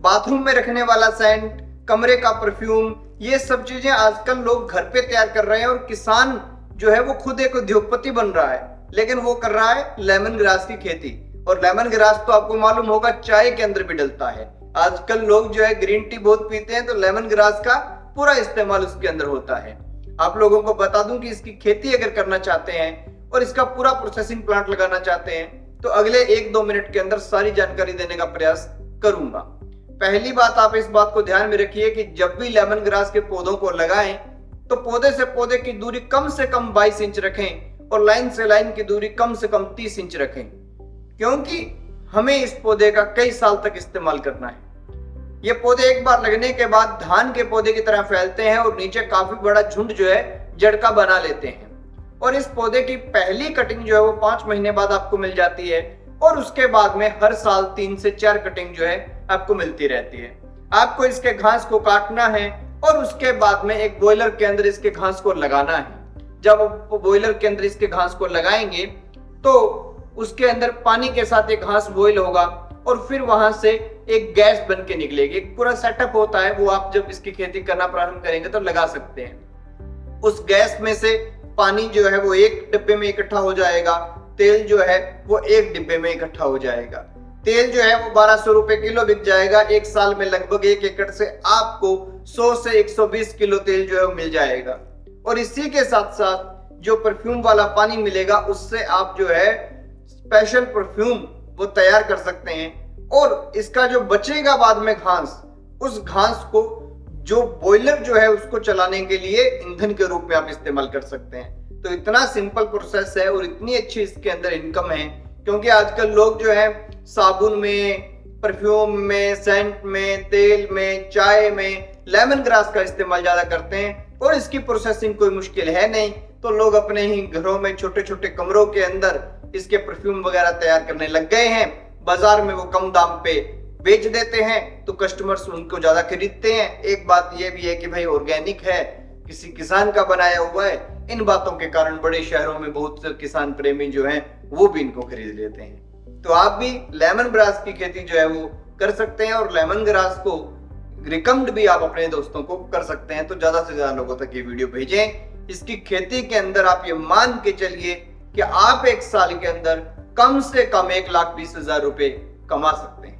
Bathroom में रखने वाला सेंट, कमरे का परफ्यूम, ये सब चीजें आजकल लोग घर पे तैयार कर रहे हैं और किसान जो है वो खुद एक उद्योगपति बन रहा है, लेकिन वो कर रहा है लेमन ग्रास की खेती। और लेमन ग्रास तो आपको मालूम होगा चाय के अंदर भी डलता है। आजकल लोग जो है ग्रीन टी बहुत पीते हैं, तो लेमन ग्रास का पूरा इस्तेमाल उसके अंदर होता है। आप लोगों को बता दूं कि इसकी खेती अगर करना चाहते हैं और इसका पूरा प्रोसेसिंग प्लांट लगाना चाहते हैं तो अगले 1-2 मिनट के अंदर सारी जानकारी देने का प्रयास करूंगा। पहली बात, आप इस बात को ध्यान में रखिए कि जब भी लेमन ग्रास के पौधों को लगाएं तो पौधे से पौधे की दूरी कम से कम 22 इंच रखें और लाइन से लाइन की दूरी कम से कम 30 इंच रखें, क्योंकि हमें इस पौधे का कई साल तक इस्तेमाल करना है। ये पौधे एक बार लगने के बाद धान के पौधे की तरह फैलते हैं और नीचे काफी बड़ा झुंड जो है जड़ का बना लेते हैं। और इस पौधे की पहली कटिंग जो है वो 5 महीने बाद आपको मिल जाती है और उसके बाद में हर साल 3 से 4 कटिंग जो है आपको मिलती रहती है। आपको इसके घास को काटना है और उसके बाद में एक बॉयलर के अंदर इसके घास को लगाना है। जब आप बॉयलर के अंदर इसके घास को लगाएंगे तो उसके अंदर पानी के साथ एक घास बॉयल होगा और फिर वहां से एक गैस बन के निकलेगी। एक पूरा सेटअप होता है, वो आप जब इसकी खेती करना प्रारंभ करेंगे तो लगा सकते हैं। उस गैस में से पानी जो है वो एक डिब्बे में इकट्ठा हो जाएगा, तेल जो है वो एक डिब्बे में इकट्ठा हो जाएगा। तेल जो है वो 1200 रुपए किलो बिक जाएगा। एक साल में लगभग 1 एकड़ से आपको 100 से 120 किलो तेल जो है वो मिल जाएगा। और इसी के साथ साथ जो परफ्यूम वाला पानी मिलेगा उससे आप जो है स्पेशल परफ्यूम वो तैयार कर सकते हैं। और इसका जो बचेगा बाद में घास, उस घास को जो बॉयलर जो है उसको चलाने के लिए ईंधन के रूप में आप इस्तेमाल कर सकते हैं। तो इतना सिंपल प्रोसेस है और इतनी अच्छी इसके अंदर इनकम है, क्योंकि आजकल लोग जो है साबुन में, परफ्यूम में, सेंट में, तेल में, चाय में लेमन ग्रास का इस्तेमाल ज्यादा करते हैं और इसकी प्रोसेसिंग कोई मुश्किल है नहीं। तो लोग अपने ही घरों में छोटे छोटे कमरों के अंदर इसके परफ्यूम वगैरह तैयार करने लग गए हैं। बाजार में वो कम दाम पे बेच देते हैं तो कस्टमर्स उनको ज्यादा खरीदते हैं। एक बात ये भी है कि भाई ऑर्गेनिक है, किसी किसान का बनाया हुआ है। इन बातों के कारण बड़े शहरों में बहुत से किसान प्रेमी जो हैं वो भी इनको खरीद लेते हैं। तो आप भी लेमन ग्रास की खेती जो है वो कर सकते हैं और लेमन ग्रास को रिकमेंड भी आप अपने दोस्तों को कर सकते हैं। तो ज्यादा से ज्यादा लोगों तक ये वीडियो भेजें। इसकी खेती के अंदर आप ये मान के चलिए कि आप एक साल के अंदर कम से कम 1,20,000 रुपए कमा सकते हैं।